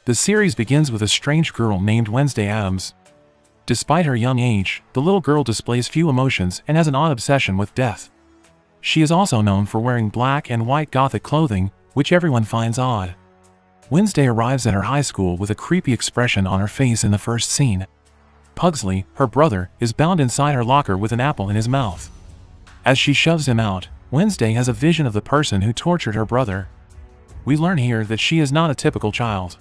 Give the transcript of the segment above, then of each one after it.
The series begins with a strange girl named Wednesday Addams. Despite her young age, the little girl displays few emotions and has an odd obsession with death. She is also known for wearing black and white gothic clothing, which everyone finds odd. Wednesday arrives at her high school with a creepy expression on her face in the first scene. Pugsley, her brother, is bound inside her locker with an apple in his mouth. As she shoves him out, Wednesday has a vision of the person who tortured her brother. We learn here that she is not a typical child.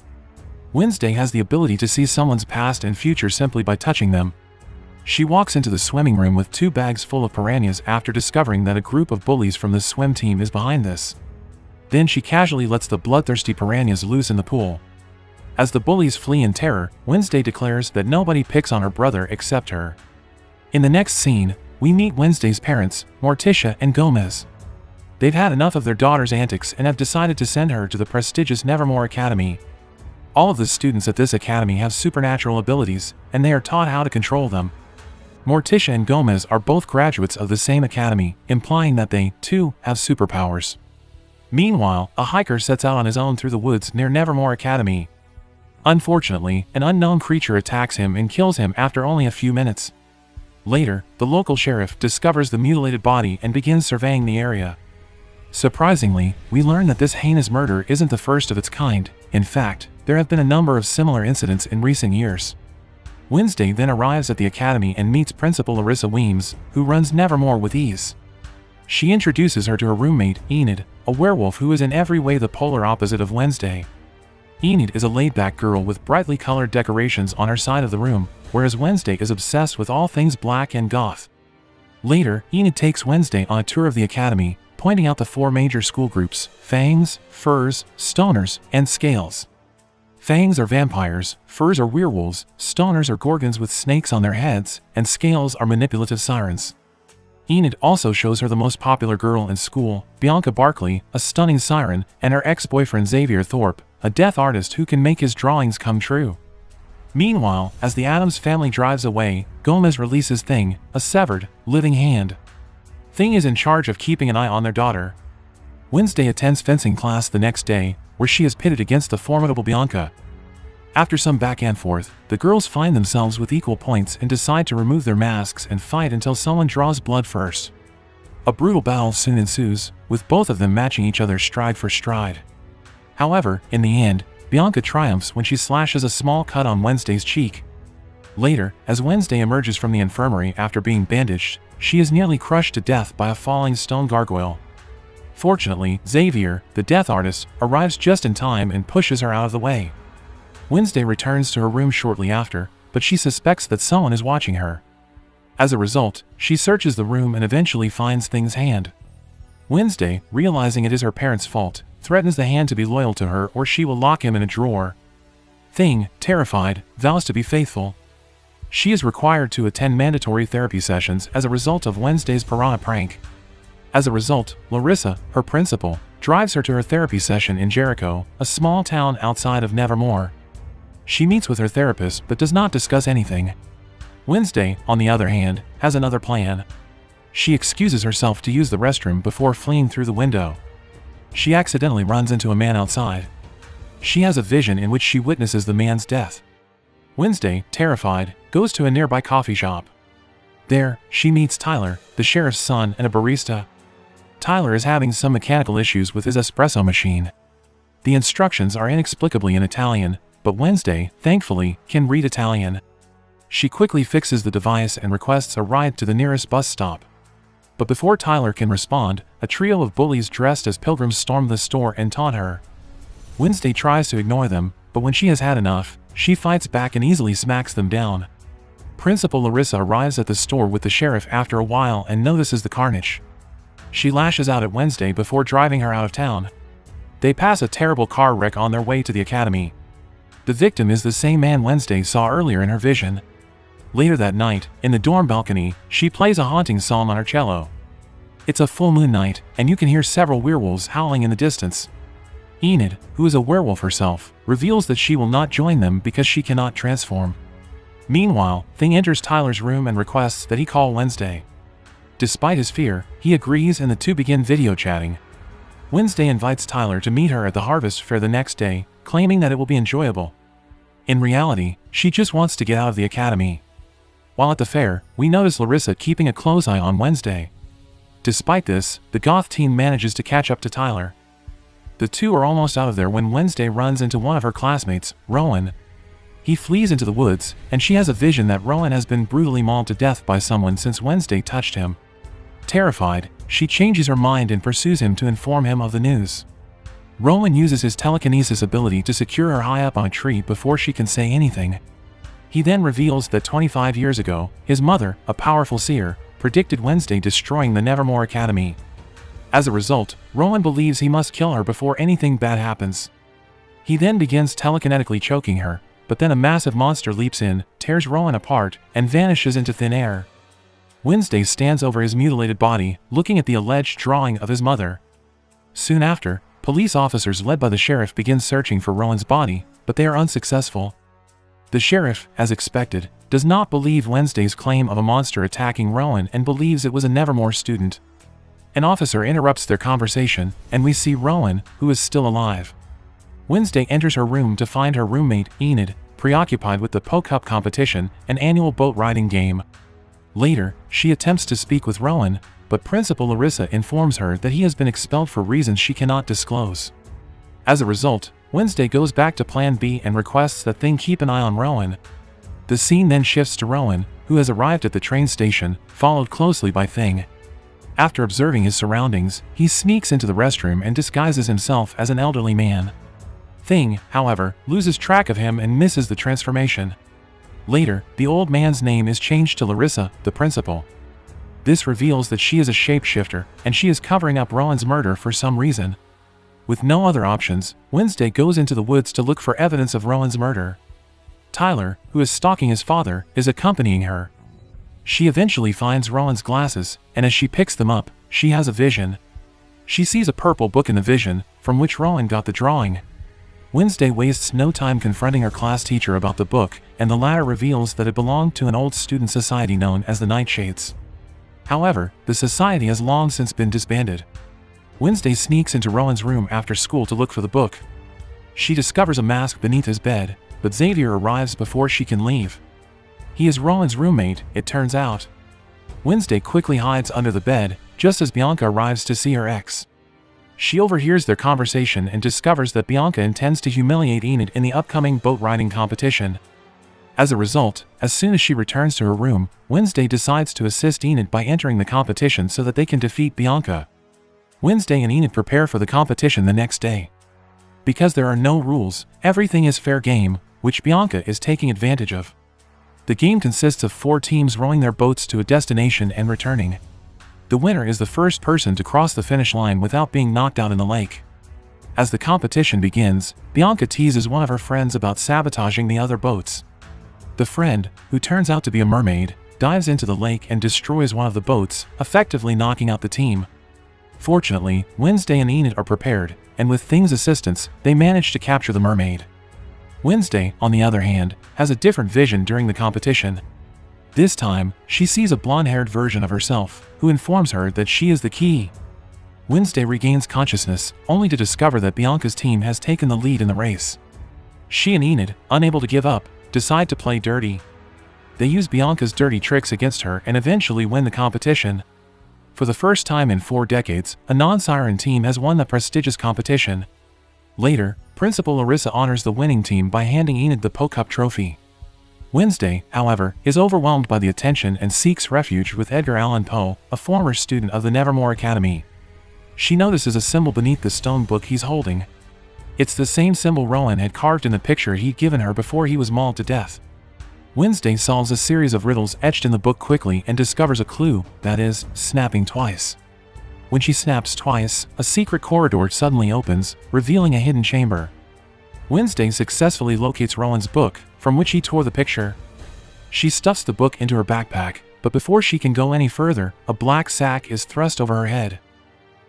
Wednesday has the ability to see someone's past and future simply by touching them. She walks into the swimming room with 2 bags full of piranhas after discovering that a group of bullies from the swim team is behind this. Then she casually lets the bloodthirsty piranhas loose in the pool. As the bullies flee in terror, Wednesday declares that nobody picks on her brother except her. In the next scene, we meet Wednesday's parents, Morticia and Gomez. They've had enough of their daughter's antics and have decided to send her to the prestigious Nevermore Academy. All of the students at this academy have supernatural abilities, and they are taught how to control them. Morticia and Gomez are both graduates of the same academy, implying that they, too, have superpowers. Meanwhile, a hiker sets out on his own through the woods near Nevermore Academy. Unfortunately, an unknown creature attacks him and kills him after only a few minutes. Later, the local sheriff discovers the mutilated body and begins surveying the area. Surprisingly, we learn that this heinous murder isn't the first of its kind. In fact, there have been a number of similar incidents in recent years. Wednesday then arrives at the academy and meets Principal Larissa Weems, who runs Nevermore with ease. She introduces her to her roommate, Enid, a werewolf who is in every way the polar opposite of Wednesday. Enid is a laid-back girl with brightly colored decorations on her side of the room, whereas Wednesday is obsessed with all things black and goth. Later, Enid takes Wednesday on a tour of the academy, pointing out the 4 major school groups: Fangs, Furs, Stoners, and Scales. Fangs are vampires, Furs are werewolves, Stoners are gorgons with snakes on their heads, and Scales are manipulative sirens. Enid also shows her the most popular girl in school, Bianca Barkley, a stunning siren, and her ex-boyfriend Xavier Thorpe, a death artist who can make his drawings come true. Meanwhile, as the Addams family drives away, Gomez releases Thing, a severed, living hand. Thing is in charge of keeping an eye on their daughter. Wednesday attends fencing class the next day, where she is pitted against the formidable Bianca. After some back and forth, the girls find themselves with equal points and decide to remove their masks and fight until someone draws blood first. A brutal battle soon ensues, with both of them matching each other stride for stride. However, in the end, Bianca triumphs when she slashes a small cut on Wednesday's cheek. Later, as Wednesday emerges from the infirmary after being bandaged, she is nearly crushed to death by a falling stone gargoyle. Fortunately, Xavier, the death artist, arrives just in time and pushes her out of the way. Wednesday returns to her room shortly after, but she suspects that someone is watching her. As a result, she searches the room and eventually finds Thing's hand. Wednesday, realizing it is her parents' fault, threatens the hand to be loyal to her or she will lock him in a drawer. Thing, terrified, vows to be faithful. She is required to attend mandatory therapy sessions as a result of Wednesday's piranha prank. As a result, Larissa, her principal, drives her to her therapy session in Jericho, a small town outside of Nevermore. She meets with her therapist but does not discuss anything. Wednesday, on the other hand, has another plan. She excuses herself to use the restroom before fleeing through the window. She accidentally runs into a man outside. She has a vision in which she witnesses the man's death. Wednesday, terrified, goes to a nearby coffee shop. There, she meets Tyler, the sheriff's son and a barista. Tyler is having some mechanical issues with his espresso machine. The instructions are inexplicably in Italian, but Wednesday, thankfully, can read Italian. She quickly fixes the device and requests a ride to the nearest bus stop. But before Tyler can respond, a trio of bullies dressed as pilgrims storm the store and taunt her. Wednesday tries to ignore them, but when she has had enough, she fights back and easily smacks them down. Principal Larissa arrives at the store with the sheriff after a while and notices the carnage. She lashes out at Wednesday before driving her out of town. They pass a terrible car wreck on their way to the academy. The victim is the same man Wednesday saw earlier in her vision. Later that night, in the dorm balcony, she plays a haunting song on her cello. It's a full moon night, and you can hear several werewolves howling in the distance. Enid, who is a werewolf herself, reveals that she will not join them because she cannot transform. Meanwhile, Thing enters Tyler's room and requests that he call Wednesday. Despite his fear, he agrees and the two begin video chatting. Wednesday invites Tyler to meet her at the harvest fair the next day, claiming that it will be enjoyable. In reality, she just wants to get out of the academy. While at the fair, we notice Larissa keeping a close eye on Wednesday. Despite this, the goth teen manages to catch up to Tyler. The two are almost out of there when Wednesday runs into one of her classmates, Rowan. He flees into the woods, and she has a vision that Rowan has been brutally mauled to death by someone since Wednesday touched him. Terrified, she changes her mind and pursues him to inform him of the news. Rowan uses his telekinesis ability to secure her high up on a tree before she can say anything. He then reveals that 25 years ago, his mother, a powerful seer, predicted Wednesday destroying the Nevermore Academy. As a result, Rowan believes he must kill her before anything bad happens. He then begins telekinetically choking her, but then a massive monster leaps in, tears Rowan apart, and vanishes into thin air. Wednesday stands over his mutilated body, looking at the alleged drawing of his mother. Soon after, police officers led by the sheriff begin searching for Rowan's body, but they are unsuccessful. The sheriff, as expected, does not believe Wednesday's claim of a monster attacking Rowan and believes it was a Nevermore student. An officer interrupts their conversation, and we see Rowan, who is still alive. Wednesday enters her room to find her roommate, Enid, preoccupied with the Poke-Up competition, an annual boat riding game. Later, she attempts to speak with Rowan, but Principal Larissa informs her that he has been expelled for reasons she cannot disclose. As a result, Wednesday goes back to Plan B and requests that Thing keep an eye on Rowan. The scene then shifts to Rowan, who has arrived at the train station, followed closely by Thing. After observing his surroundings, he sneaks into the restroom and disguises himself as an elderly man. Thing, however, loses track of him and misses the transformation. Later, the old man's name is changed to Larissa, the principal. This reveals that she is a shapeshifter, and she is covering up Rowan's murder for some reason. With no other options, Wednesday goes into the woods to look for evidence of Rowan's murder. Tyler, who is stalking his father, is accompanying her. She eventually finds Rowan's glasses, and as she picks them up, she has a vision. She sees a purple book in the vision, from which Rowan got the drawing. Wednesday wastes no time confronting her class teacher about the book, and the latter reveals that it belonged to an old student society known as the Nightshades. However, the society has long since been disbanded. Wednesday sneaks into Rowan's room after school to look for the book. She discovers a mask beneath his bed, but Xavier arrives before she can leave. He is Rowan's roommate, it turns out. Wednesday quickly hides under the bed, just as Bianca arrives to see her ex. She overhears their conversation and discovers that Bianca intends to humiliate Enid in the upcoming boat riding competition. As a result, as soon as she returns to her room, Wednesday decides to assist Enid by entering the competition so that they can defeat Bianca. Wednesday and Enid prepare for the competition the next day. Because there are no rules, everything is fair game, which Bianca is taking advantage of. The game consists of 4 teams rowing their boats to a destination and returning. The winner is the first person to cross the finish line without being knocked out in the lake. As the competition begins, Bianca teases one of her friends about sabotaging the other boats. The friend, who turns out to be a mermaid, dives into the lake and destroys one of the boats, effectively knocking out the team. Fortunately, Wednesday and Enid are prepared, and with Thing's assistance, they manage to capture the mermaid. Wednesday, on the other hand, has a different vision during the competition. This time, she sees a blonde-haired version of herself, who informs her that she is the key. Wednesday regains consciousness, only to discover that Bianca's team has taken the lead in the race. She and Enid, unable to give up, decide to play dirty. They use Bianca's dirty tricks against her and eventually win the competition. For the first time in 4 decades, a non-siren team has won the prestigious competition. Later, Principal Larissa honors the winning team by handing Enid the Poke-Up trophy. Wednesday, however, is overwhelmed by the attention and seeks refuge with Edgar Allan Poe, a former student of the Nevermore Academy. She notices a symbol beneath the stone book he's holding. It's the same symbol Rowan had carved in the picture he'd given her before he was mauled to death. Wednesday solves a series of riddles etched in the book quickly and discovers a clue, that is, snapping twice. When she snaps twice, a secret corridor suddenly opens, revealing a hidden chamber. Wednesday successfully locates Rowan's book, from which he tore the picture. She stuffs the book into her backpack, but before she can go any further, a black sack is thrust over her head.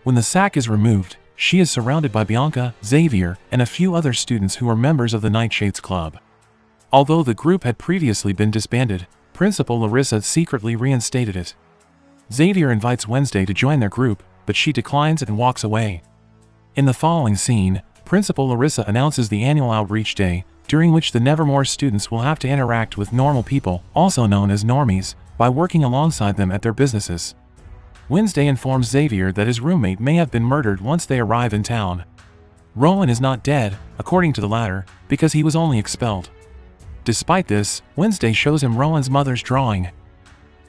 When the sack is removed, she is surrounded by Bianca, Xavier, and a few other students who are members of the Nightshades Club. Although the group had previously been disbanded, Principal Larissa secretly reinstated it. Xavier invites Wednesday to join their group, but she declines and walks away. In the following scene, Principal Larissa announces the annual outreach day, during which the Nevermore students will have to interact with normal people, also known as normies, by working alongside them at their businesses. Wednesday informs Xavier that his roommate may have been murdered once they arrive in town. Rowan is not dead, according to the latter, because he was only expelled. Despite this, Wednesday shows him Rowan's mother's drawing.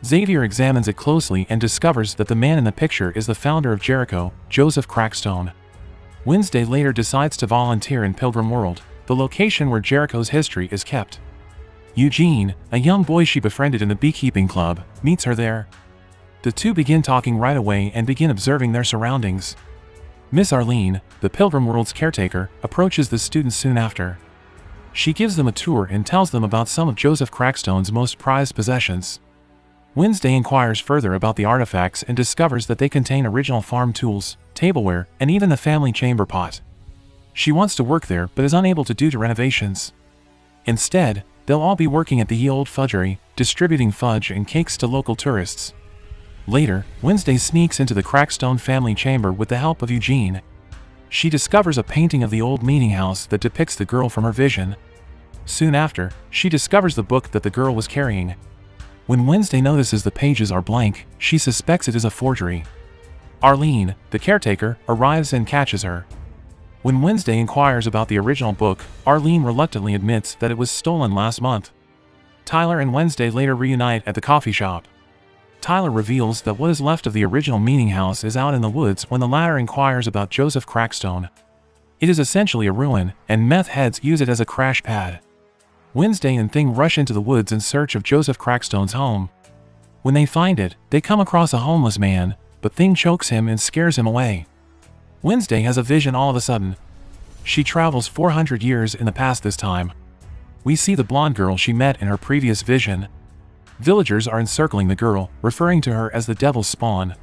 Xavier examines it closely and discovers that the man in the picture is the founder of Jericho, Joseph Crackstone. Wednesday later decides to volunteer in Pilgrim World, the location where Jericho's history is kept. Eugene, a young boy she befriended in the beekeeping club, meets her there. The two begin talking right away and begin observing their surroundings. Miss Arlene, the Pilgrim World's caretaker, approaches the students soon after. She gives them a tour and tells them about some of Joseph Crackstone's most prized possessions. Wednesday inquires further about the artifacts and discovers that they contain original farm tools, tableware, and even the family chamber pot. She wants to work there but is unable to due to renovations. Instead, they'll all be working at the Ye Old Fudgery, distributing fudge and cakes to local tourists. Later, Wednesday sneaks into the Crackstone family chamber with the help of Eugene. She discovers a painting of the old meeting house that depicts the girl from her vision. Soon after, she discovers the book that the girl was carrying. When Wednesday notices the pages are blank, she suspects it is a forgery. Arlene, the caretaker, arrives and catches her. When Wednesday inquires about the original book, Arlene reluctantly admits that it was stolen last month. Tyler and Wednesday later reunite at the coffee shop. Tyler reveals that what is left of the original meeting house is out in the woods when the latter inquires about Joseph Crackstone. It is essentially a ruin, and meth heads use it as a crash pad. Wednesday and Thing rush into the woods in search of Joseph Crackstone's home. When they find it, they come across a homeless man, but Thing chokes him and scares him away. Wednesday has a vision all of a sudden. She travels 400 years in the past this time. We see the blonde girl she met in her previous vision. Villagers are encircling the girl, referring to her as the devil's spawn.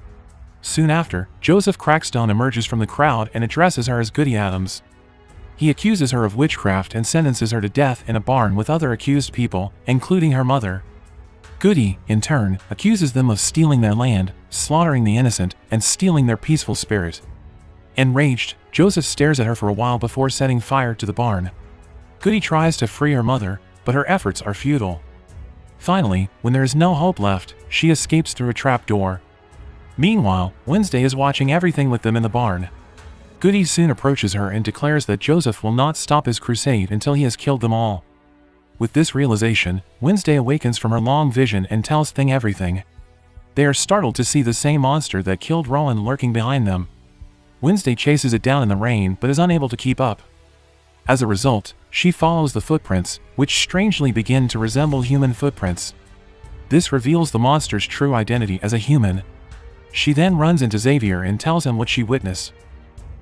Soon after, Joseph Crackstone emerges from the crowd and addresses her as Goody Adams. He accuses her of witchcraft and sentences her to death in a barn with other accused people, including her mother. Goody, in turn, accuses them of stealing their land, slaughtering the innocent, and stealing their peaceful spirit. Enraged, Joseph stares at her for a while before setting fire to the barn. Goody tries to free her mother, but her efforts are futile. Finally, when there is no hope left, she escapes through a trap door. Meanwhile, Wednesday is watching everything with them in the barn. Goody soon approaches her and declares that Joseph will not stop his crusade until he has killed them all. With this realization, Wednesday awakens from her long vision and tells Thing everything. They are startled to see the same monster that killed Rowan lurking behind them. Wednesday chases it down in the rain but is unable to keep up. As a result, she follows the footprints, which strangely begin to resemble human footprints. This reveals the monster's true identity as a human. She then runs into Xavier and tells him what she witnessed.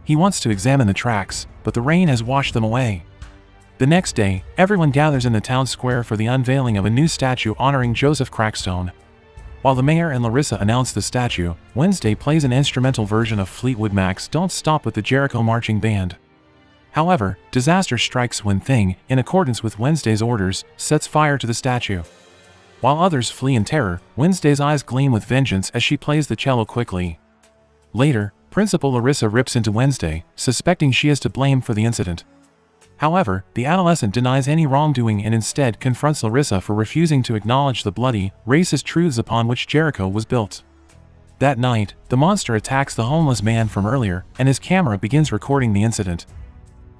He wants to examine the tracks, but the rain has washed them away. The next day, everyone gathers in the town square for the unveiling of a new statue honoring Joseph Crackstone. While the mayor and Larissa announce the statue, Wednesday plays an instrumental version of Fleetwood Mac's Don't Stop with the Jericho Marching Band. However, disaster strikes when Thing, in accordance with Wednesday's orders, sets fire to the statue. While others flee in terror, Wednesday's eyes gleam with vengeance as she plays the cello quickly. Later, Principal Larissa rips into Wednesday, suspecting she is to blame for the incident. However, the adolescent denies any wrongdoing and instead confronts Larissa for refusing to acknowledge the bloody, racist truths upon which Jericho was built. That night, the monster attacks the homeless man from earlier, and his camera begins recording the incident.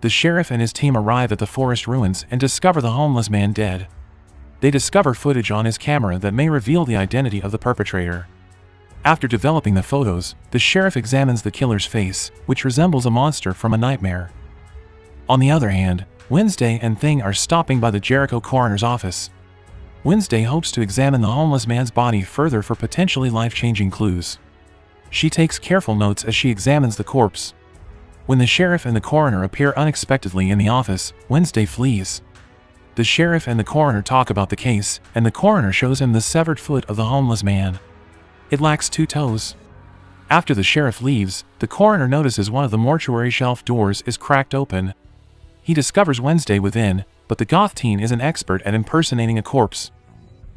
The sheriff and his team arrive at the forest ruins and discover the homeless man dead. They discover footage on his camera that may reveal the identity of the perpetrator. After developing the photos, the sheriff examines the killer's face, which resembles a monster from a nightmare. On the other hand, Wednesday and Thing are stopping by the Jericho coroner's office. Wednesday hopes to examine the homeless man's body further for potentially life-changing clues. She takes careful notes as she examines the corpse. When the sheriff and the coroner appear unexpectedly in the office, Wednesday flees. The sheriff and the coroner talk about the case, and the coroner shows him the severed foot of the homeless man. It lacks 2 toes. After the sheriff leaves, the coroner notices one of the mortuary shelf doors is cracked open. He discovers Wednesday within, but the goth teen is an expert at impersonating a corpse.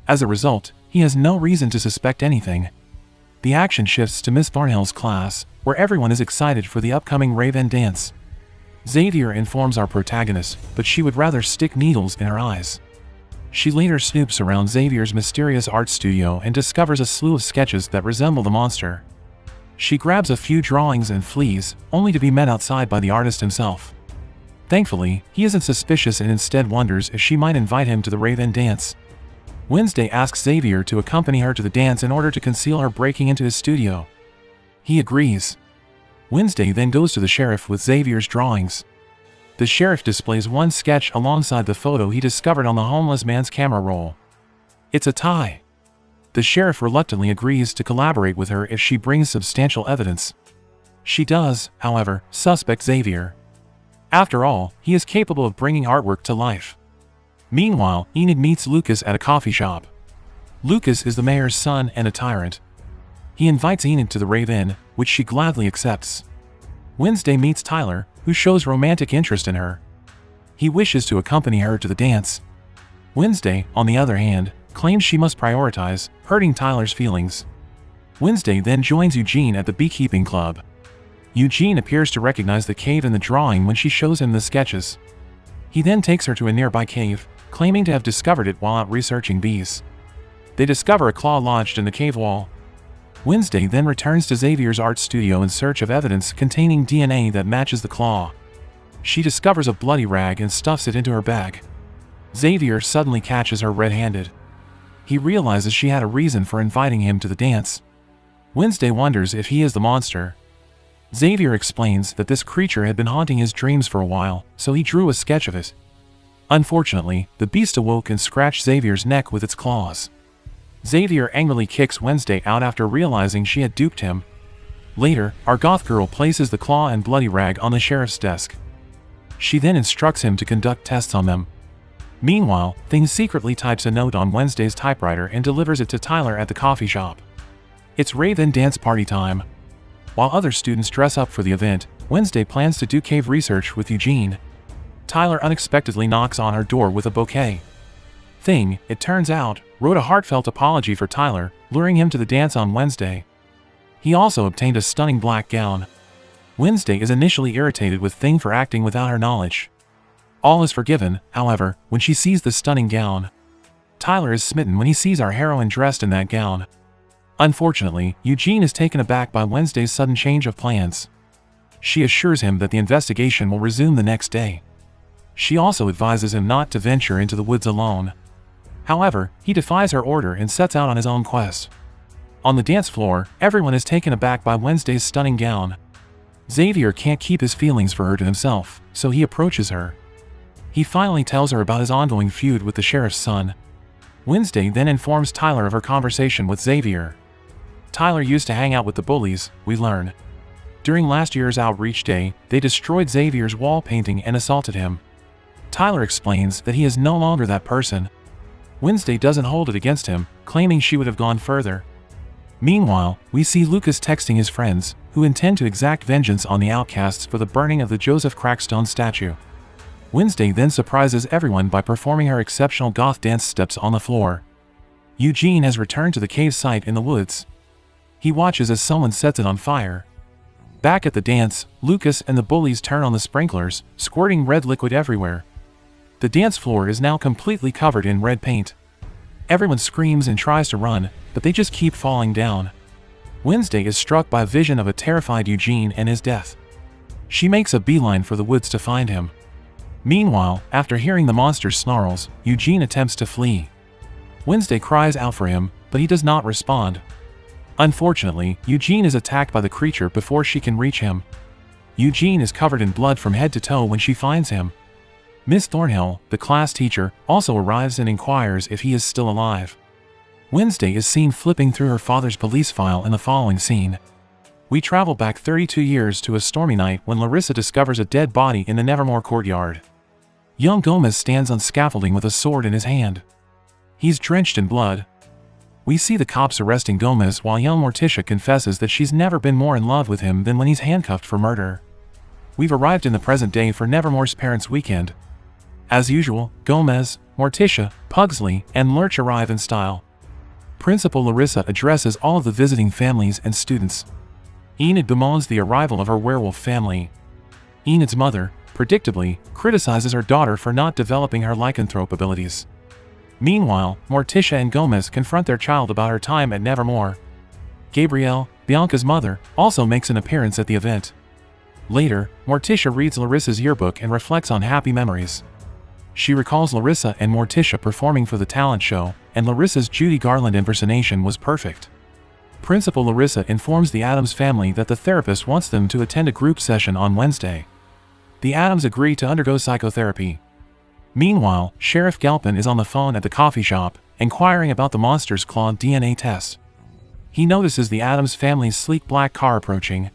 As a result, he has no reason to suspect anything. the action shifts to Miss Thornhill's class, where everyone is excited for the upcoming rave-in dance. Xavier informs our protagonist, but she would rather stick needles in her eyes. She later snoops around Xavier's mysterious art studio and discovers a slew of sketches that resemble the monster. She grabs a few drawings and flees, only to be met outside by the artist himself. Thankfully, he isn't suspicious and instead wonders if she might invite him to the rave-in dance. Wednesday asks Xavier to accompany her to the dance in order to conceal her breaking into his studio. He agrees. Wednesday then goes to the sheriff with Xavier's drawings. The sheriff displays one sketch alongside the photo he discovered on the homeless man's camera roll. It's a tie. The sheriff reluctantly agrees to collaborate with her if she brings substantial evidence. She does, however, suspect Xavier. After all, he is capable of bringing artwork to life. Meanwhile, Enid meets Lucas at a coffee shop. Lucas is the mayor's son and a tyrant. He invites Enid to the rave-in, which she gladly accepts. Wednesday meets Tyler, who shows romantic interest in her. He wishes to accompany her to the dance. Wednesday, on the other hand, claims she must prioritize, hurting Tyler's feelings. Wednesday then joins Eugene at the beekeeping club. Eugene appears to recognize the cave in the drawing when she shows him the sketches. He then takes her to a nearby cave, claiming to have discovered it while out researching bees. They discover a claw lodged in the cave wall. Wednesday then returns to Xavier's art studio in search of evidence containing DNA that matches the claw. She discovers a bloody rag and stuffs it into her bag. Xavier suddenly catches her red-handed. He realizes she had a reason for inviting him to the dance. Wednesday wonders if he is the monster. Xavier explains that this creature had been haunting his dreams for a while, so he drew a sketch of it. Unfortunately, the beast awoke and scratched Xavier's neck with its claws. Xavier angrily kicks Wednesday out after realizing she had duped him. Later, our goth girl places the claw and bloody rag on the sheriff's desk. She then instructs him to conduct tests on them. Meanwhile, Thing secretly types a note on Wednesday's typewriter and delivers it to Tyler at the coffee shop. It's rave-in dance party time. While other students dress up for the event, Wednesday plans to do cave research with Eugene. Tyler unexpectedly knocks on her door with a bouquet. Thing, it turns out, wrote a heartfelt apology for Tyler, luring him to the dance on Wednesday. He also obtained a stunning black gown. Wednesday is initially irritated with Thing for acting without her knowledge. All is forgiven, however, when she sees the stunning gown. Tyler is smitten when he sees our heroine dressed in that gown. Unfortunately, Eugene is taken aback by Wednesday's sudden change of plans. She assures him that the investigation will resume the next day. She also advises him not to venture into the woods alone. However, he defies her order and sets out on his own quest. On the dance floor, everyone is taken aback by Wednesday's stunning gown. Xavier can't keep his feelings for her to himself, so he approaches her. He finally tells her about his ongoing feud with the sheriff's son. Wednesday then informs Tyler of her conversation with Xavier. Tyler used to hang out with the bullies, we learn. During last year's outreach day, they destroyed Xavier's wall painting and assaulted him. Tyler explains that he is no longer that person. Wednesday doesn't hold it against him, claiming she would have gone further. Meanwhile, we see Lucas texting his friends, who intend to exact vengeance on the outcasts for the burning of the Joseph Crackstone statue. Wednesday then surprises everyone by performing her exceptional goth dance steps on the floor. Eugene has returned to the cave site in the woods. He watches as someone sets it on fire. Back at the dance, Lucas and the bullies turn on the sprinklers, squirting red liquid everywhere. The dance floor is now completely covered in red paint. Everyone screams and tries to run, but they just keep falling down. Wednesday is struck by a vision of a terrified Eugene and his death. She makes a beeline for the woods to find him. Meanwhile, after hearing the monster's snarls, Eugene attempts to flee. Wednesday cries out for him, but he does not respond. Unfortunately, Eugene is attacked by the creature before she can reach him. Eugene is covered in blood from head to toe when she finds him. Miss Thornhill, the class teacher, also arrives and inquires if he is still alive. Wednesday is seen flipping through her father's police file in the following scene. We travel back 32 years to a stormy night when Larissa discovers a dead body in the Nevermore courtyard. Young Gomez stands on scaffolding with a sword in his hand. He's drenched in blood. We see the cops arresting Gomez while young Morticia confesses that she's never been more in love with him than when he's handcuffed for murder. We've arrived in the present day for Nevermore's parents' weekend. As usual, Gomez, Morticia, Pugsley, and Lurch arrive in style. Principal Larissa addresses all of the visiting families and students. Enid bemoans the arrival of her werewolf family. Enid's mother, predictably, criticizes her daughter for not developing her lycanthrope abilities. Meanwhile, Morticia and Gomez confront their child about her time at Nevermore. Gabrielle, Bianca's mother, also makes an appearance at the event. Later, Morticia reads Larissa's yearbook and reflects on happy memories. She recalls Larissa and Morticia performing for the talent show, and Larissa's Judy Garland impersonation was perfect. Principal Larissa informs the Addams family that the therapist wants them to attend a group session on Wednesday. The Addams agree to undergo psychotherapy. Meanwhile, Sheriff Galpin is on the phone at the coffee shop, inquiring about the monster's claw DNA test. He notices the Addams family's sleek black car approaching.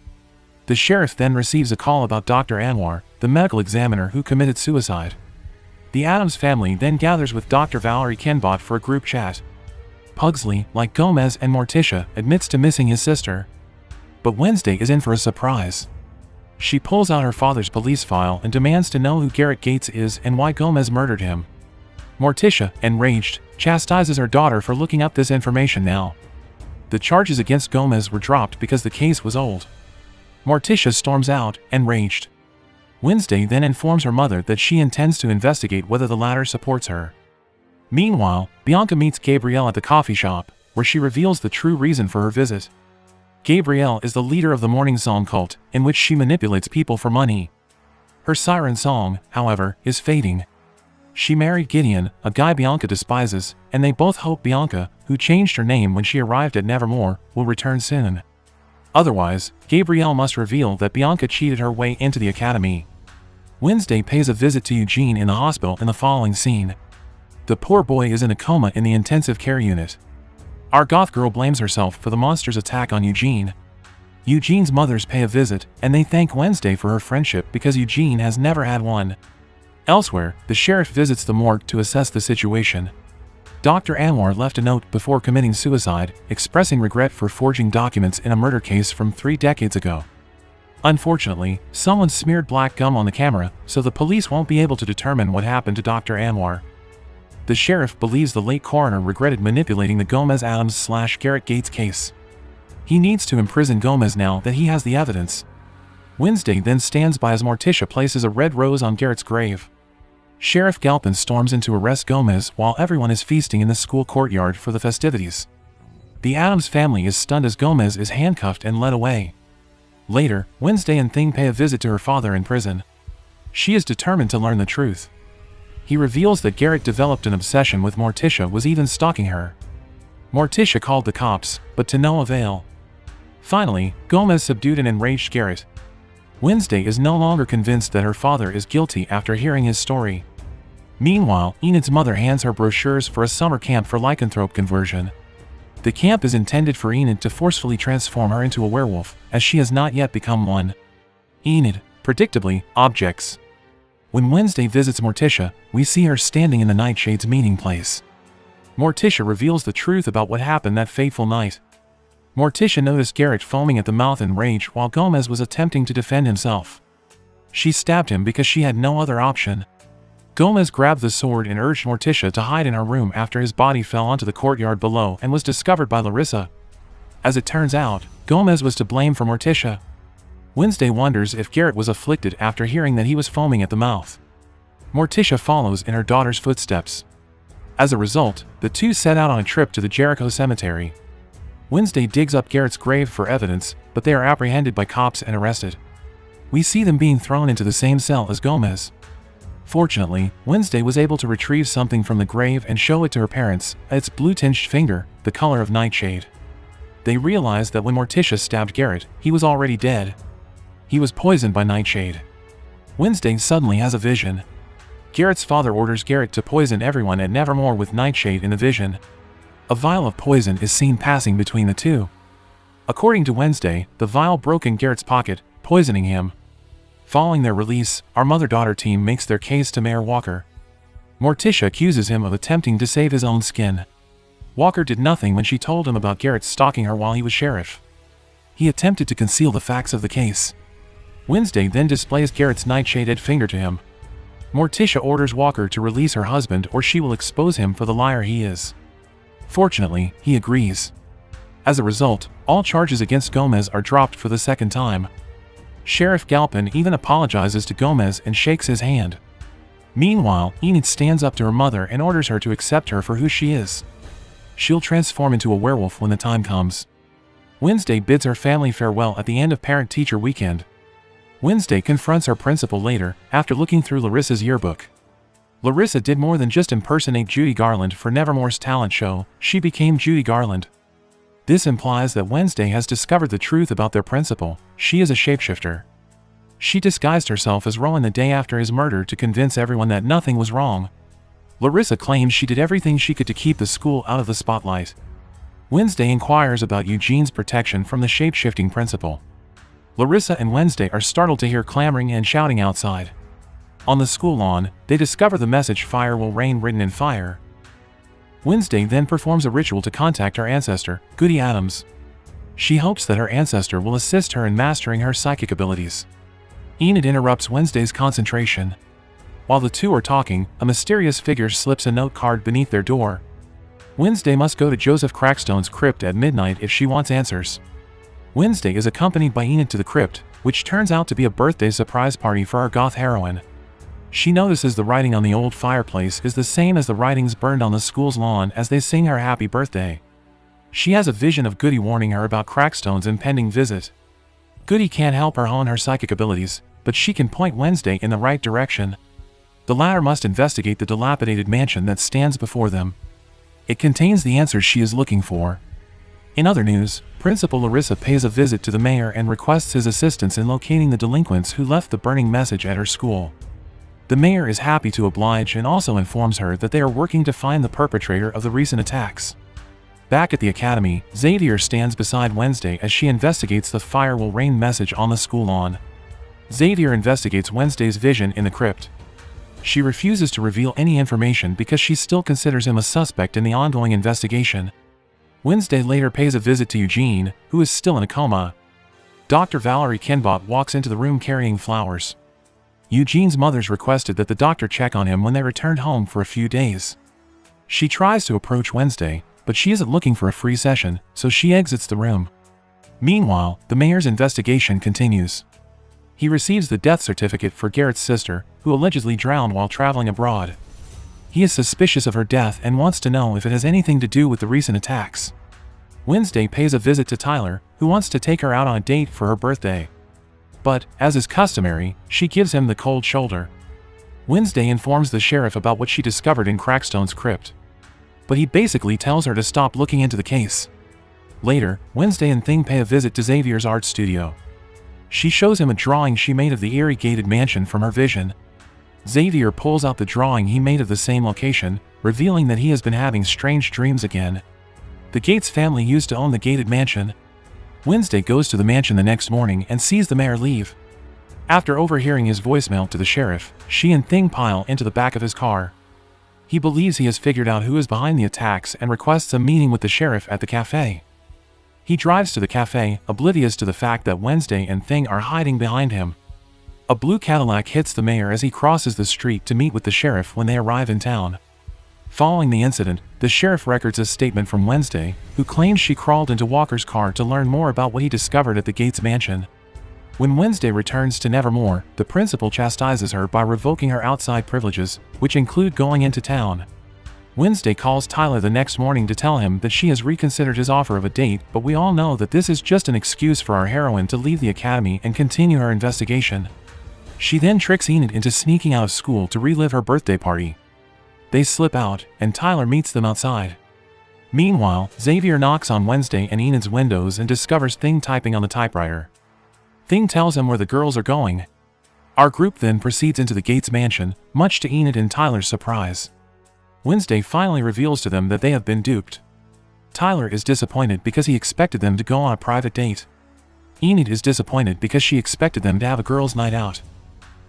The sheriff then receives a call about Dr. Anwar, the medical examiner who committed suicide. The Addams family then gathers with Dr. Valerie Kinbot for a group chat. Pugsley, like Gomez and Morticia, admits to missing his sister. But Wednesday is in for a surprise. She pulls out her father's police file and demands to know who Garrett Gates is and why Gomez murdered him. Morticia, enraged, chastises her daughter for looking up this information now. The charges against Gomez were dropped because the case was old. Morticia storms out, enraged. Wednesday then informs her mother that she intends to investigate whether the latter supports her. Meanwhile, Bianca meets Gabrielle at the coffee shop, where she reveals the true reason for her visit. Gabrielle is the leader of the Morning Song cult, in which she manipulates people for money. Her siren song, however, is fading. She married Gideon, a guy Bianca despises, and they both hope Bianca, who changed her name when she arrived at Nevermore, will return soon. Otherwise, Gabrielle must reveal that Bianca cheated her way into the academy. Wednesday pays a visit to Eugene in the hospital in the following scene. The poor boy is in a coma in the intensive care unit. Our goth girl blames herself for the monster's attack on Eugene. Eugene's mothers pay a visit, and they thank Wednesday for her friendship because Eugene has never had one. Elsewhere, the sheriff visits the morgue to assess the situation. Dr. Anwar left a note before committing suicide, expressing regret for forging documents in a murder case from 3 decades ago. Unfortunately, someone smeared black gum on the camera, so the police won't be able to determine what happened to Dr. Anwar. The sheriff believes the late coroner regretted manipulating the Gomez-Addams/Garrett Gates case. He needs to imprison Gomez now that he has the evidence. Wednesday then stands by as Morticia places a red rose on Garrett's grave. Sheriff Galpin storms in to arrest Gomez while everyone is feasting in the school courtyard for the festivities. The Addams family is stunned as Gomez is handcuffed and led away. Later, Wednesday and Thing pay a visit to her father in prison. She is determined to learn the truth. He reveals that Garrett developed an obsession with Morticia, was even stalking her. Morticia called the cops, but to no avail. Finally, Gomez subdued and enraged Garrett. Wednesday is no longer convinced that her father is guilty after hearing his story. Meanwhile, Enid's mother hands her brochures for a summer camp for lycanthrope conversion. The camp is intended for Enid to forcefully transform her into a werewolf, as she has not yet become one. Enid, predictably, objects. When Wednesday visits Morticia, we see her standing in the Nightshade's meeting place. Morticia reveals the truth about what happened that fateful night. Morticia noticed Garrett foaming at the mouth in rage while Gomez was attempting to defend himself. She stabbed him because she had no other option. Gomez grabbed the sword and urged Morticia to hide in her room after his body fell onto the courtyard below and was discovered by Larissa. As it turns out, Gomez was to blame for Morticia. Wednesday wonders if Garrett was afflicted after hearing that he was foaming at the mouth. Morticia follows in her daughter's footsteps. As a result, the two set out on a trip to the Jericho Cemetery. Wednesday digs up Garrett's grave for evidence, but they are apprehended by cops and arrested. We see them being thrown into the same cell as Gomez. Fortunately, Wednesday was able to retrieve something from the grave and show it to her parents, its blue-tinged finger, the color of Nightshade. They realize that when Morticia stabbed Garrett, he was already dead. He was poisoned by Nightshade. Wednesday suddenly has a vision. Garrett's father orders Garrett to poison everyone at Nevermore with Nightshade in the vision. A vial of poison is seen passing between the two. According to Wednesday, the vial broke in Garrett's pocket, poisoning him. Following their release, our mother-daughter team makes their case to Mayor Walker. Morticia accuses him of attempting to save his own skin. Walker did nothing when she told him about Garrett stalking her while he was sheriff. He attempted to conceal the facts of the case. Wednesday then displays Garrett's nightshaded finger to him. Morticia orders Walker to release her husband or she will expose him for the liar he is. Fortunately, he agrees. As a result, all charges against Gomez are dropped for the second time. Sheriff Galpin even apologizes to Gomez and shakes his hand. Meanwhile, Enid stands up to her mother and orders her to accept her for who she is. She'll transform into a werewolf when the time comes. Wednesday bids her family farewell at the end of parent-teacher weekend. Wednesday confronts her principal later, after looking through Larissa's yearbook. Larissa did more than just impersonate Judy Garland for Nevermore's talent show, she became Judy Garland. This implies that Wednesday has discovered the truth about their principal. She is a shapeshifter. She disguised herself as Rowan the day after his murder to convince everyone that nothing was wrong. Larissa claims she did everything she could to keep the school out of the spotlight. Wednesday inquires about Eugene's protection from the shape-shifting principal. Larissa and Wednesday are startled to hear clamoring and shouting outside. On the school lawn, they discover the message "Fire will rain" written in fire. Wednesday then performs a ritual to contact her ancestor, Goody Adams. She hopes that her ancestor will assist her in mastering her psychic abilities. Enid interrupts Wednesday's concentration. While the two are talking, a mysterious figure slips a note card beneath their door. Wednesday must go to Joseph Crackstone's crypt at midnight if she wants answers. Wednesday is accompanied by Enid to the crypt, which turns out to be a birthday surprise party for our goth heroine. She notices the writing on the old fireplace is the same as the writings burned on the school's lawn as they sing her happy birthday. She has a vision of Goody warning her about Crackstone's impending visit. Goody can't help her hone her psychic abilities, but she can point Wednesday in the right direction. The latter must investigate the dilapidated mansion that stands before them. It contains the answers she is looking for. In other news, Principal Larissa pays a visit to the mayor and requests his assistance in locating the delinquents who left the burning message at her school. The mayor is happy to oblige and also informs her that they are working to find the perpetrator of the recent attacks. Back at the academy, Xavier stands beside Wednesday as she investigates the "Fire will rain" message on the school lawn. Xavier investigates Wednesday's vision in the crypt. She refuses to reveal any information because she still considers him a suspect in the ongoing investigation. Wednesday later pays a visit to Eugene, who is still in a coma. Dr. Valerie Kinbot walks into the room carrying flowers. Eugene's mothers requested that the doctor check on him when they returned home for a few days. She tries to approach Wednesday, but she isn't looking for a free session, so she exits the room. Meanwhile, the mayor's investigation continues. He receives the death certificate for Garrett's sister, who allegedly drowned while traveling abroad. He is suspicious of her death and wants to know if it has anything to do with the recent attacks. Wednesday pays a visit to Tyler, who wants to take her out on a date for her birthday. But, as is customary, she gives him the cold shoulder. Wednesday informs the sheriff about what she discovered in Crackstone's crypt. But he basically tells her to stop looking into the case. Later, Wednesday and Thing pay a visit to Xavier's art studio. She shows him a drawing she made of the eerie gated mansion from her vision. Xavier pulls out the drawing he made of the same location, revealing that he has been having strange dreams again. The Gates family used to own the gated mansion. Wednesday goes to the mansion the next morning and sees the mayor leave. After overhearing his voicemail to the sheriff, she and Thing pile into the back of his car. He believes he has figured out who is behind the attacks and requests a meeting with the sheriff at the cafe. He drives to the cafe, oblivious to the fact that Wednesday and Thing are hiding behind him. A blue Cadillac hits the mayor as he crosses the street to meet with the sheriff when they arrive in town. Following the incident, the sheriff records a statement from Wednesday, who claims she crawled into Walker's car to learn more about what he discovered at the Gates mansion. When Wednesday returns to Nevermore, the principal chastises her by revoking her outside privileges, which include going into town. Wednesday calls Tyler the next morning to tell him that she has reconsidered his offer of a date, but we all know that this is just an excuse for our heroine to leave the academy and continue her investigation. She then tricks Enid into sneaking out of school to relive her birthday party. They slip out, and Tyler meets them outside. Meanwhile, Xavier knocks on Wednesday and Enid's windows and discovers Thing typing on the typewriter. Thing tells him where the girls are going. Our group then proceeds into the Gates mansion, much to Enid and Tyler's surprise. Wednesday finally reveals to them that they have been duped. Tyler is disappointed because he expected them to go on a private date. Enid is disappointed because she expected them to have a girls' night out.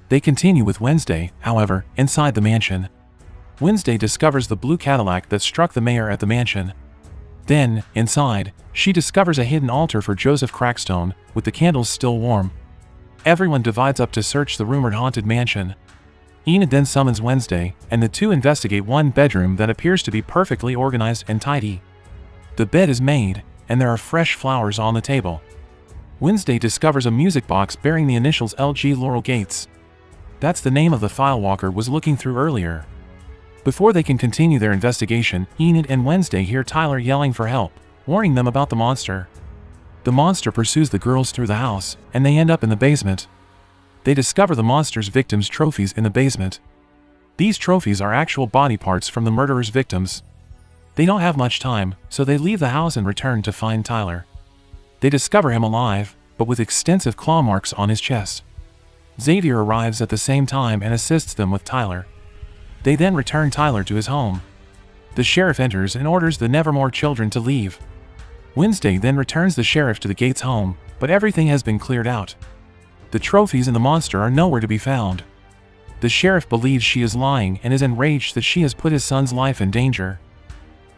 They continue with Wednesday, however, inside the mansion. Wednesday discovers the blue Cadillac that struck the mayor at the mansion. Then, inside, she discovers a hidden altar for Joseph Crackstone, with the candles still warm. Everyone divides up to search the rumored haunted mansion. Enid then summons Wednesday, and the two investigate one bedroom that appears to be perfectly organized and tidy. The bed is made, and there are fresh flowers on the table. Wednesday discovers a music box bearing the initials LG Laurel Gates. That's the name of the file Walker was looking through earlier. Before they can continue their investigation, Enid and Wednesday hear Tyler yelling for help, warning them about the monster. The monster pursues the girls through the house, and they end up in the basement. They discover the monster's victims' trophies in the basement. These trophies are actual body parts from the murderer's victims. They don't have much time, so they leave the house and return to find Tyler. They discover him alive, but with extensive claw marks on his chest. Xavier arrives at the same time and assists them with Tyler. They then return Tyler to his home. The sheriff enters and orders the Nevermore children to leave. Wednesday then returns the sheriff to the Gates home, but everything has been cleared out. The trophies and the monster are nowhere to be found. The sheriff believes she is lying and is enraged that she has put his son's life in danger.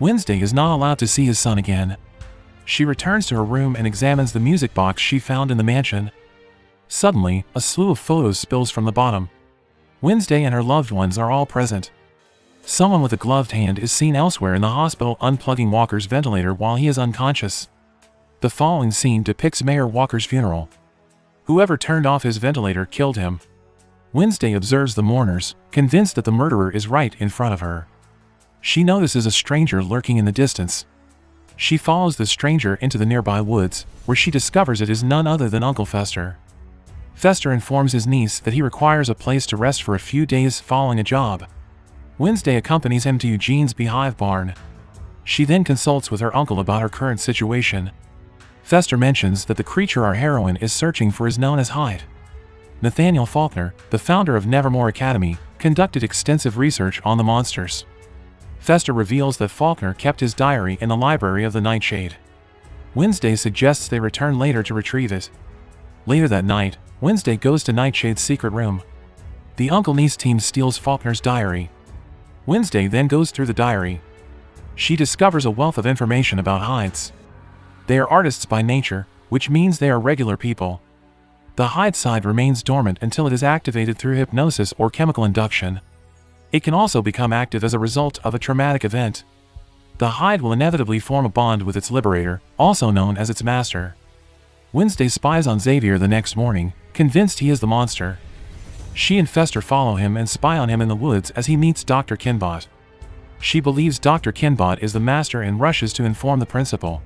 Wednesday is not allowed to see his son again. She returns to her room and examines the music box she found in the mansion. Suddenly, a slew of photos spills from the bottom. Wednesday and her loved ones are all present. Someone with a gloved hand is seen elsewhere in the hospital unplugging Walker's ventilator while he is unconscious. The following scene depicts Mayor Walker's funeral. Whoever turned off his ventilator killed him. Wednesday observes the mourners, convinced that the murderer is right in front of her. She notices a stranger lurking in the distance. She follows the stranger into the nearby woods, where she discovers it is none other than Uncle Fester. Fester informs his niece that he requires a place to rest for a few days following a job. Wednesday accompanies him to Eugene's beehive barn. She then consults with her uncle about her current situation. Fester mentions that the creature our heroine is searching for is known as Hyde. Nathaniel Faulkner, the founder of Nevermore Academy, conducted extensive research on the monsters. Fester reveals that Faulkner kept his diary in the library of the Nightshade. Wednesday suggests they return later to retrieve it. Later that night, Wednesday goes to Nightshade's secret room. The uncle-niece team steals Faulkner's diary. Wednesday then goes through the diary. She discovers a wealth of information about Hydes. They are artists by nature, which means they are regular people. The Hyde side remains dormant until it is activated through hypnosis or chemical induction. It can also become active as a result of a traumatic event. The Hyde will inevitably form a bond with its liberator, also known as its master. Wednesday spies on Xavier the next morning, convinced he is the monster. She and Fester follow him and spy on him in the woods as he meets Dr. Kinbot. She believes Dr. Kinbot is the master and rushes to inform the principal.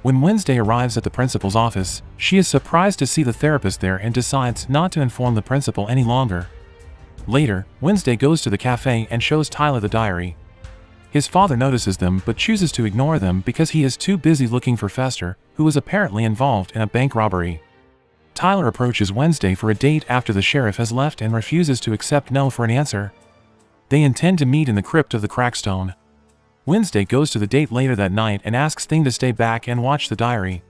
When Wednesday arrives at the principal's office, she is surprised to see the therapist there and decides not to inform the principal any longer. Later, Wednesday goes to the cafe and shows Tyler the diary. His father notices them but chooses to ignore them because he is too busy looking for Fester, who is apparently involved in a bank robbery. Tyler approaches Wednesday for a date after the sheriff has left and refuses to accept no for an answer. They intend to meet in the crypt of the Crackstone. Wednesday goes to the date later that night and asks Thing to stay back and watch the diary.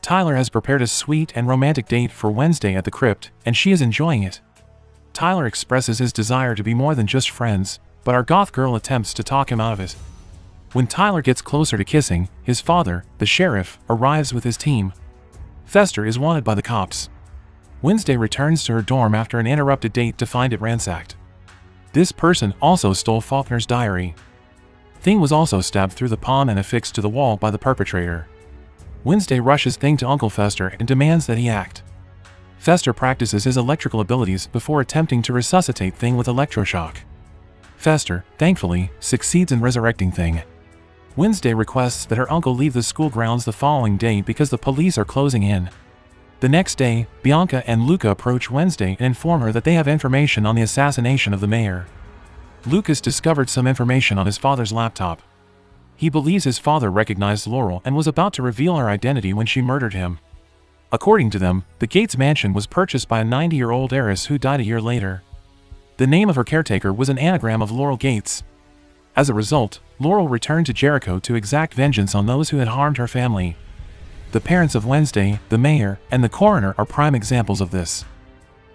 Tyler has prepared a sweet and romantic date for Wednesday at the crypt, and she is enjoying it. Tyler expresses his desire to be more than just friends, but our goth girl attempts to talk him out of it. When Tyler gets closer to kissing, his father, the sheriff, arrives with his team. Fester is wanted by the cops. Wednesday returns to her dorm after an interrupted date to find it ransacked. This person also stole Faulkner's diary. Thing was also stabbed through the palm and affixed to the wall by the perpetrator. Wednesday rushes Thing to Uncle Fester and demands that he act. Fester practices his electrical abilities before attempting to resuscitate Thing with electroshock. Fester, thankfully, succeeds in resurrecting Thing. Wednesday requests that her uncle leave the school grounds the following day because the police are closing in. The next day, Bianca and Luca approach Wednesday and inform her that they have information on the assassination of the mayor. Lucas discovered some information on his father's laptop. He believes his father recognized Laurel and was about to reveal her identity when she murdered him. According to them, the Gates mansion was purchased by a 90-year-old heiress who died a year later. The name of her caretaker was an anagram of Laurel Gates. As a result, Laurel returned to Jericho to exact vengeance on those who had harmed her family. The parents of Wednesday, the mayor, and the coroner are prime examples of this.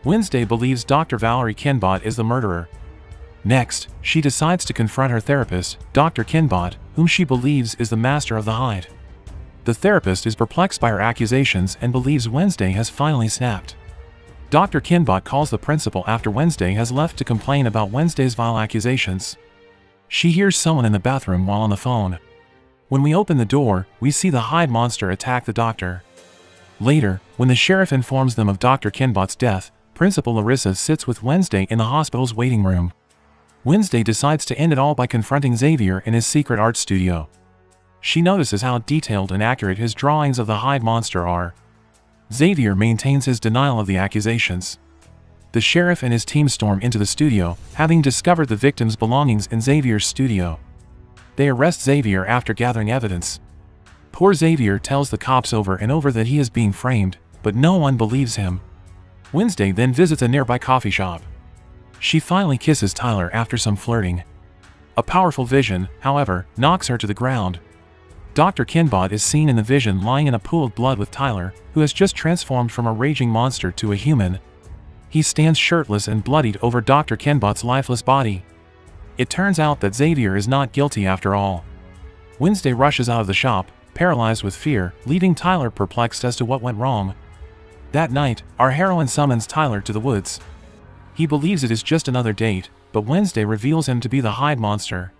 Wednesday believes Dr. Valerie Kinbot is the murderer. Next, she decides to confront her therapist, Dr. Kinbot, whom she believes is the master of the Hyde. The therapist is perplexed by her accusations and believes Wednesday has finally snapped. Dr. Kinbot calls the principal after Wednesday has left to complain about Wednesday's vile accusations. She hears someone in the bathroom while on the phone. When we open the door, we see the Hyde monster attack the doctor. Later, when the sheriff informs them of Dr. Kinbot's death, Principal Larissa sits with Wednesday in the hospital's waiting room. Wednesday decides to end it all by confronting Xavier in his secret art studio. She notices how detailed and accurate his drawings of the Hyde monster are. Xavier maintains his denial of the accusations. The sheriff and his team storm into the studio, having discovered the victim's belongings in Xavier's studio. They arrest Xavier after gathering evidence. Poor Xavier tells the cops over and over that he is being framed, but no one believes him. Wednesday then visits a nearby coffee shop. She finally kisses Tyler after some flirting. A powerful vision, however, knocks her to the ground. Dr. Kinbot is seen in the vision lying in a pool of blood with Tyler, who has just transformed from a raging monster to a human. He stands shirtless and bloodied over Dr. Kinbot's lifeless body. It turns out that Xavier is not guilty after all. Wednesday rushes out of the shop, paralyzed with fear, leaving Tyler perplexed as to what went wrong. That night, our heroine summons Tyler to the woods. He believes it is just another date, but Wednesday reveals him to be the Hyde monster.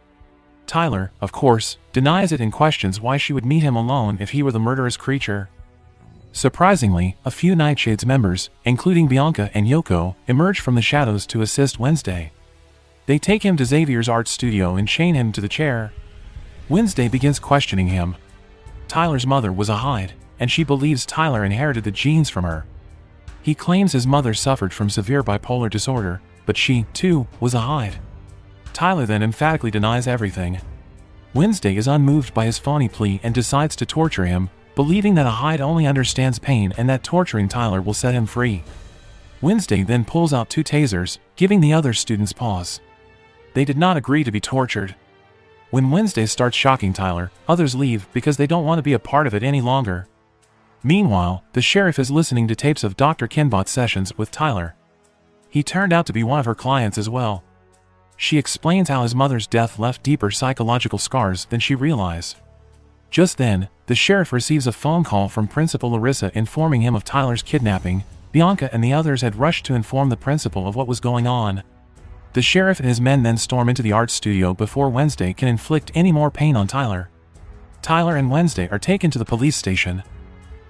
Tyler, of course, denies it and questions why she would meet him alone if he were the murderous creature. Surprisingly, a few Nightshade's members, including Bianca and Yoko, emerge from the shadows to assist Wednesday. They take him to Xavier's art studio and chain him to the chair. Wednesday begins questioning him. Tyler's mother was a Hyde, and she believes Tyler inherited the genes from her. He claims his mother suffered from severe bipolar disorder, but she, too, was a Hyde. Tyler then emphatically denies everything. Wednesday is unmoved by his phony plea and decides to torture him, believing that a Hyde only understands pain and that torturing Tyler will set him free. Wednesday then pulls out 2 tasers, giving the other students pause. They did not agree to be tortured. When Wednesday starts shocking Tyler, others leave because they don't want to be a part of it any longer. Meanwhile, the sheriff is listening to tapes of Dr. Kinbot's sessions with Tyler. He turned out to be one of her clients as well. She explains how his mother's death left deeper psychological scars than she realized. Just then, the sheriff receives a phone call from Principal Larissa informing him of Tyler's kidnapping. Bianca and the others had rushed to inform the principal of what was going on. The sheriff and his men then storm into the art studio before Wednesday can inflict any more pain on Tyler. Tyler and Wednesday are taken to the police station.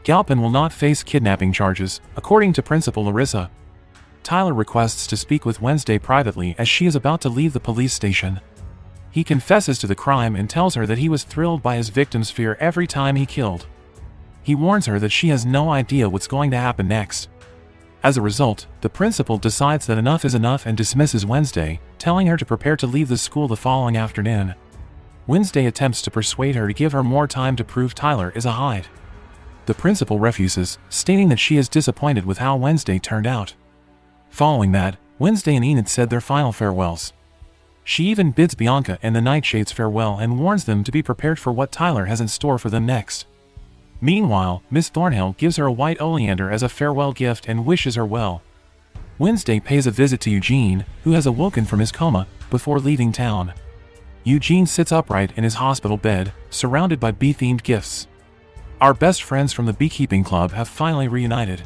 Galpin will not face kidnapping charges, according to Principal Larissa. Tyler requests to speak with Wednesday privately as she is about to leave the police station. He confesses to the crime and tells her that he was thrilled by his victim's fear every time he killed. He warns her that she has no idea what's going to happen next. As a result, the principal decides that enough is enough and dismisses Wednesday, telling her to prepare to leave the school the following afternoon. Wednesday attempts to persuade her to give her more time to prove Tyler is a Hyde. The principal refuses, stating that she is disappointed with how Wednesday turned out. Following that, Wednesday and Enid said their final farewells. She even bids Bianca and the Nightshades farewell and warns them to be prepared for what Tyler has in store for them next. Meanwhile, Miss Thornhill gives her a white oleander as a farewell gift and wishes her well. Wednesday pays a visit to Eugene, who has awoken from his coma, before leaving town. Eugene sits upright in his hospital bed, surrounded by bee-themed gifts. Our best friends from the beekeeping club have finally reunited.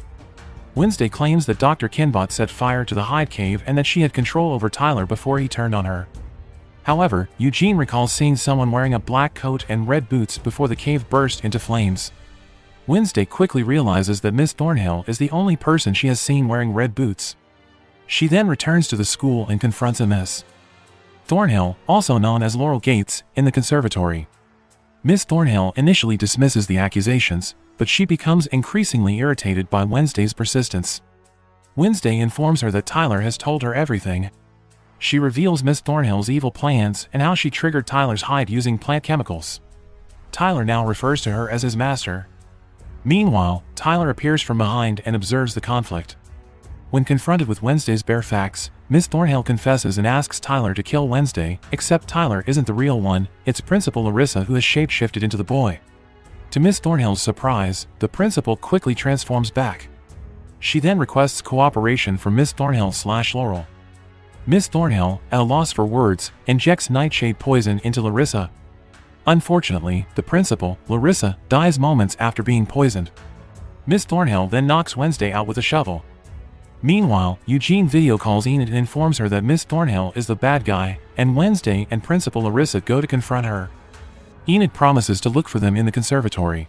Wednesday claims that Dr. Kinbot set fire to the Hyde cave and that she had control over Tyler before he turned on her. However, Eugene recalls seeing someone wearing a black coat and red boots before the cave burst into flames. Wednesday quickly realizes that Miss Thornhill is the only person she has seen wearing red boots. She then returns to the school and confronts Miss Thornhill, also known as Laurel Gates, in the conservatory. Miss Thornhill initially dismisses the accusations, but she becomes increasingly irritated by Wednesday's persistence. Wednesday informs her that Tyler has told her everything. She reveals Miss Thornhill's evil plans and how she triggered Tyler's Hyde using plant chemicals. Tyler now refers to her as his master. Meanwhile, Tyler appears from behind and observes the conflict. When confronted with Wednesday's bare facts, Miss Thornhill confesses and asks Tyler to kill Wednesday, except Tyler isn't the real one, it's Principal Larissa who has shapeshifted into the boy. To Miss Thornhill's surprise, the principal quickly transforms back. She then requests cooperation from Miss Thornhill/Laurel. Miss Thornhill, at a loss for words, injects nightshade poison into Larissa. Unfortunately, the principal, Larissa, dies moments after being poisoned. Miss Thornhill then knocks Wednesday out with a shovel. Meanwhile, Eugene video calls Enid and informs her that Miss Thornhill is the bad guy, and Wednesday and Principal Larissa go to confront her. Enid promises to look for them in the conservatory.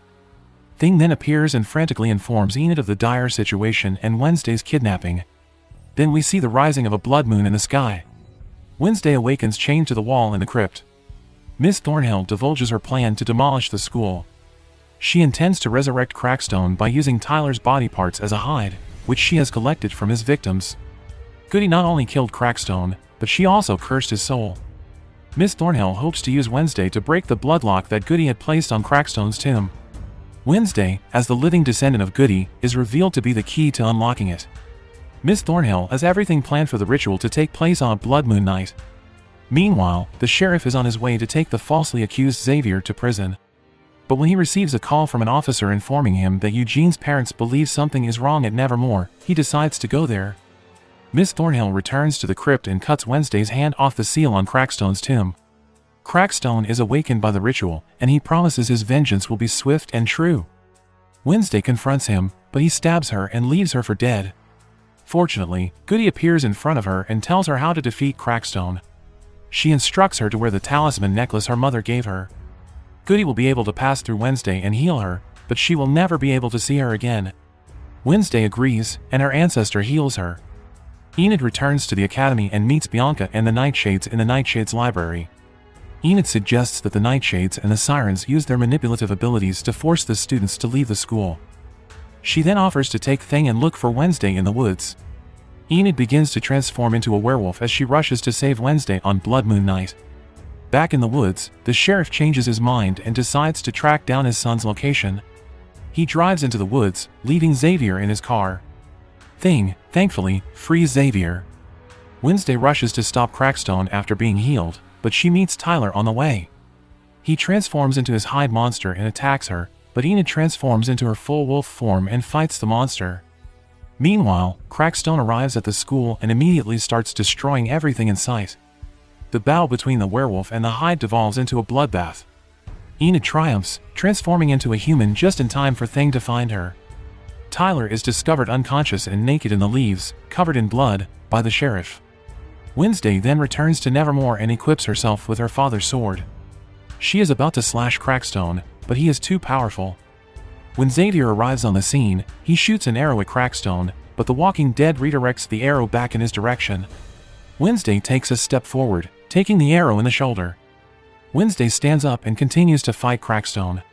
Thing then appears and frantically informs Enid of the dire situation and Wednesday's kidnapping. Then we see the rising of a blood moon in the sky. Wednesday awakens chained to the wall in the crypt. Miss Thornhill divulges her plan to demolish the school. She intends to resurrect Crackstone by using Tyler's body parts as a hide, which she has collected from his victims. Goody not only killed Crackstone, but she also cursed his soul. Miss Thornhill hopes to use Wednesday to break the bloodlock that Goody had placed on Crackstone's tomb. Wednesday, as the living descendant of Goody, is revealed to be the key to unlocking it. Miss Thornhill has everything planned for the ritual to take place on a blood moon night. Meanwhile, the sheriff is on his way to take the falsely accused Xavier to prison. But when he receives a call from an officer informing him that Eugene's parents believe something is wrong at Nevermore, he decides to go there. Miss Thornhill returns to the crypt and cuts Wednesday's hand off the seal on Crackstone's tomb. Crackstone is awakened by the ritual, and he promises his vengeance will be swift and true. Wednesday confronts him, but he stabs her and leaves her for dead. Fortunately, Goody appears in front of her and tells her how to defeat Crackstone. She instructs her to wear the talisman necklace her mother gave her. Goody will be able to pass through Wednesday and heal her, but she will never be able to see her again. Wednesday agrees, and her ancestor heals her. Enid returns to the academy and meets Bianca and the Nightshades in the Nightshades library. Enid suggests that the Nightshades and the Sirens use their manipulative abilities to force the students to leave the school. She then offers to take Thing and look for Wednesday in the woods. Enid begins to transform into a werewolf as she rushes to save Wednesday on Blood Moon Night. Back in the woods, the sheriff changes his mind and decides to track down his son's location. He drives into the woods, leaving Xavier in his car. Thing, thankfully, frees Xavier. Wednesday rushes to stop Crackstone after being healed, but she meets Tyler on the way. He transforms into his hide monster and attacks her, but Enid transforms into her full wolf form and fights the monster. Meanwhile, Crackstone arrives at the school and immediately starts destroying everything in sight. The battle between the werewolf and the hide devolves into a bloodbath. Enid triumphs, transforming into a human just in time for Thing to find her. Tyler is discovered unconscious and naked in the leaves, covered in blood, by the sheriff. Wednesday then returns to Nevermore and equips herself with her father's sword. She is about to slash Crackstone, but he is too powerful. When Xavier arrives on the scene, he shoots an arrow at Crackstone, but the Walking Dead redirects the arrow back in his direction. Wednesday takes a step forward, taking the arrow in the shoulder. Wednesday stands up and continues to fight Crackstone.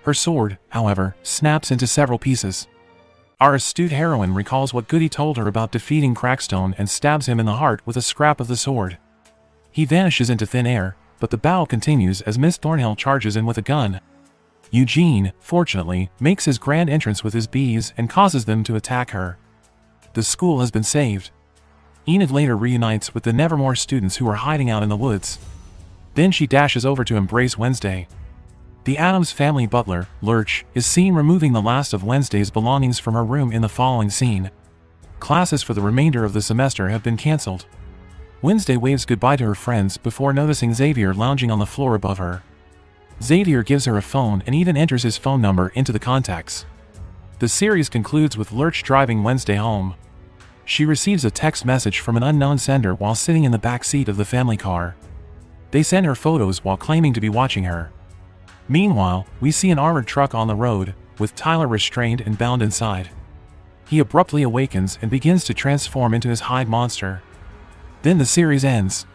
Her sword, however, snaps into several pieces. Our astute heroine recalls what Goody told her about defeating Crackstone and stabs him in the heart with a scrap of the sword. He vanishes into thin air, but the battle continues as Miss Thornhill charges in with a gun. Eugene, fortunately, makes his grand entrance with his bees and causes them to attack her. The school has been saved. Enid later reunites with the Nevermore students who are hiding out in the woods. Then she dashes over to embrace Wednesday. The Addams family butler, Lurch, is seen removing the last of Wednesday's belongings from her room in the following scene. Classes for the remainder of the semester have been cancelled. Wednesday waves goodbye to her friends before noticing Xavier lounging on the floor above her. Xavier gives her a phone and even enters his phone number into the contacts. The series concludes with Lurch driving Wednesday home. She receives a text message from an unknown sender while sitting in the back seat of the family car. They send her photos while claiming to be watching her. Meanwhile, we see an armored truck on the road, with Tyler restrained and bound inside. He abruptly awakens and begins to transform into his hide monster. Then the series ends.